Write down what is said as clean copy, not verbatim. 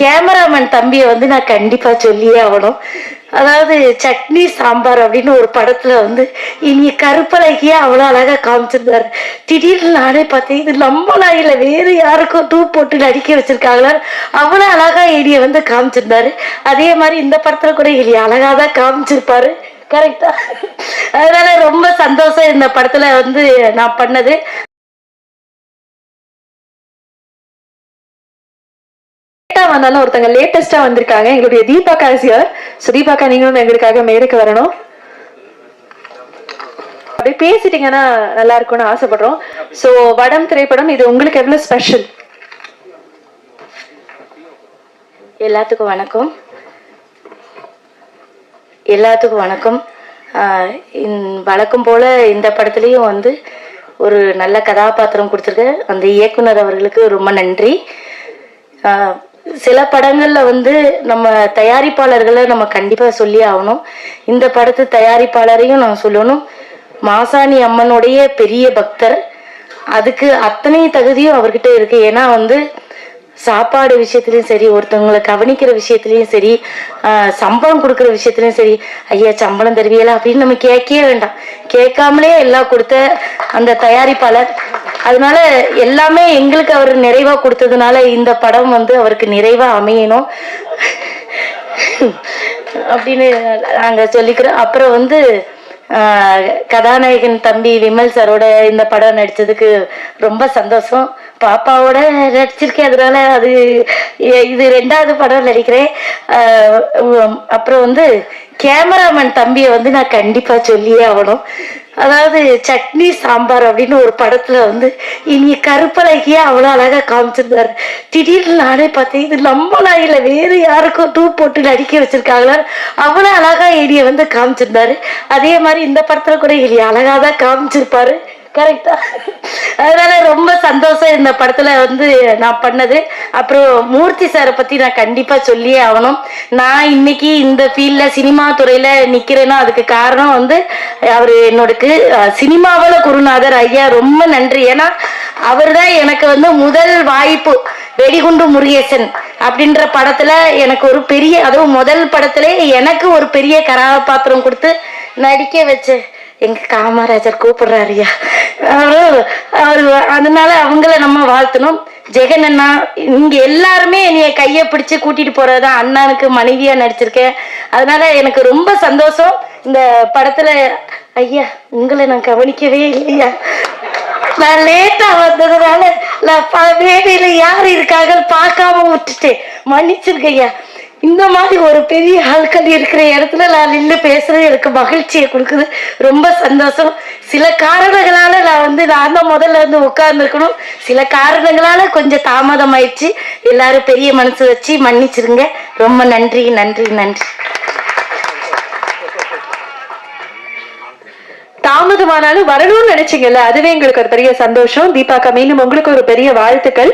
Cameraman தம்பியை வந்து நான் கண்டிப்பா சொல்லியே ஆகணும். அதாவது சட்னி சாம்பார் அப்படின்னு ஒரு படத்துல வந்து இனி கருப்பழகியா அவ்வளவு அழகா காமிச்சிருந்தாரு. திடீர்னு நானே பார்த்தேன், இது நம்மளா இல்ல வேறு யாருக்கும் டூ போட்டு நடிக்க வச்சிருக்காங்களா, அவ்வளவு அழகா இனிய வந்து காமிச்சிருந்தாரு. அதே மாதிரி இந்த படத்துல கூட இனி அழகாதான் காமிச்சிருப்பாரு. கரெக்டா? அதனால ரொம்ப சந்தோஷம் இந்த படத்துல வந்து நான் பண்ணது. வந்தாலும் ஒருத்தங்க லேட்டஸ்டா வந்திருக்காங்க, எங்களுடைய தீபா காசியர். தீபாக்கா நீங்களும் எங்களுக்காக மேடைக்கு வரணும். அப்படியே பேசிட்டீங்கன்னா நல்லா இருக்கும்னு ஆசைப்படுறோம். சோ வடம் திரைப்படம் இது உங்களுக்கு எவ்வளவு ஸ்பெஷல்? எல்லாத்துக்கும் வணக்கம். எல்லாத்துக்கும் வணக்கம். வழக்கம் போல இந்த படத்துலயும் வந்து ஒரு நல்ல கதாபாத்திரம் கொடுத்துருக்க அந்த இயக்குனர் அவர்களுக்கு ரொம்ப நன்றி. சில படங்கள்ல வந்து நம்ம தயாரிப்பாளர்களை நம்ம கண்டிப்பா சொல்லி ஆகணும். இந்த படத்து தயாரிப்பாளரையும் நான் சொல்லணும். மாசாணி அம்மனுடைய பெரிய பக்தர், அதுக்கு அத்தனை தகுதியும் அவர்கிட்ட இருக்கு. ஏன்னா வந்து சாப்பாடு விஷயத்துலயும் சரி, ஒருத்தவங்களை கவனிக்கிற விஷயத்துலயும் சரி, சம்பளம் கொடுக்குற விஷயத்துலயும் சரி, ஐயா சம்பளம் தருவியலா அப்படின்னு நம்ம கேட்கவே வேண்டாம், கேட்காமலே எல்லாம் கொடுத்த அந்த தயாரிப்பாளர். அதனால எல்லாமே எங்களுக்கு அவர் நிறைவா கொடுத்ததுனால இந்த படம் வந்து அவருக்கு நிறைவா அமையணும் அப்படின்னு நாங்க சொல்லிக்கிறோம். அப்புறம் வந்து கதாநாயகன் தம்பி விமல் சாரோட இந்த படம் நடிச்சதுக்கு ரொம்ப சந்தோஷம். பாப்பாவோட நடிச்சிருக்கேன், அதனால அது இது 2வது படம் நடிக்கிறேன். அப்புறம் வந்து கேமராமேன் தம்பியை வந்து நான் கண்டிப்பா சொல்லியே ஆகணும். அதாவது சட்னி சாம்பார் அப்படின்னு ஒரு படத்துல வந்து இனி கருப்பழகியா அவ்வளவு அழகா காமிச்சிருந்தாரு. திடீர்னு நானே பார்த்தேன், இது நம்மளா இல்ல வேறு யாருக்கும் டூ போட்டு நடிக்க வச்சிருக்காங்களா, அவ்வளவு அழகா இனிய வந்து காமிச்சிருந்தாரு. அதே மாதிரி இந்த படத்துல கூட இனி அழகாதான் காமிச்சிருப்பாரு. கரெக்டா? அதனால ரொம்ப சந்தோஷம் இந்த படத்துல வந்து நான் பண்ணது. அப்புறம் மூர்த்தி சாரை பத்தி நான் கண்டிப்பா சொல்லியே ஆகணும். நான் இன்னைக்கு இந்த ஃபீல்ட்ல சினிமா துறையில நிக்கிறேன்னா அதுக்கு காரணம் வந்து அவரு என்னோடக்கு சினிமாவில குருநாதர் ஐயா, ரொம்ப நன்றி. ஏன்னா அவர் தான் எனக்கு வந்து முதல் வாய்ப்பு. வெடிகுண்டு முருகேசன் அப்படின்ற படத்துல எனக்கு ஒரு பெரிய, அதுவும் முதல் படத்துல எனக்கு ஒரு பெரிய கதாபாத்திரம் கொடுத்து நடிக்க வச்சு எங்க காமராஜர் கூப்பிடுறாருயா அவரு. அதனால அவங்கள நம்ம வாழ்த்தணும். ஜெகன் அண்ணா, இங்க எல்லாருமே என்னைய கைய பிடிச்சு கூட்டிட்டு போறதுதான். அண்ணனுக்கு மனைவியா நடிச்சிருக்கேன். அதனால எனக்கு ரொம்ப சந்தோஷம் இந்த படத்துல. ஐயா உங்களை நான் கவனிக்கவே இல்லையா, நான் லேட்டா வந்ததுனால நான் வேலையில யாரு இருக்காங்க பார்க்காம விட்டுட்டேன், மன்னிச்சிருக்கையா. இந்த மாதிரி ஒரு பெரிய ஆட்கள் இருக்கிற இடத்துல நான் நின்று பேசுறது எனக்கு மகிழ்ச்சியை கொடுக்குது, ரொம்ப சந்தோஷம். சில காரணங்களால நான் தான் முதல்ல வந்து உட்கார்ந்து இருக்கணும், சில காரணங்களால கொஞ்சம் தாமதம் ஆயிடுச்சு. எல்லாரும் பெரிய மனசு வச்சு மன்னிச்சிருங்க. ரொம்ப நன்றி நன்றி நன்றி. தாமதமானாலும் வரணும்னு நினைச்சீங்கல்ல, அதுவே எங்களுக்கு ஒரு பெரிய சந்தோஷம். தீபாக்கா, மீண்டும் உங்களுக்கு ஒரு பெரிய வாழ்த்துக்கள்.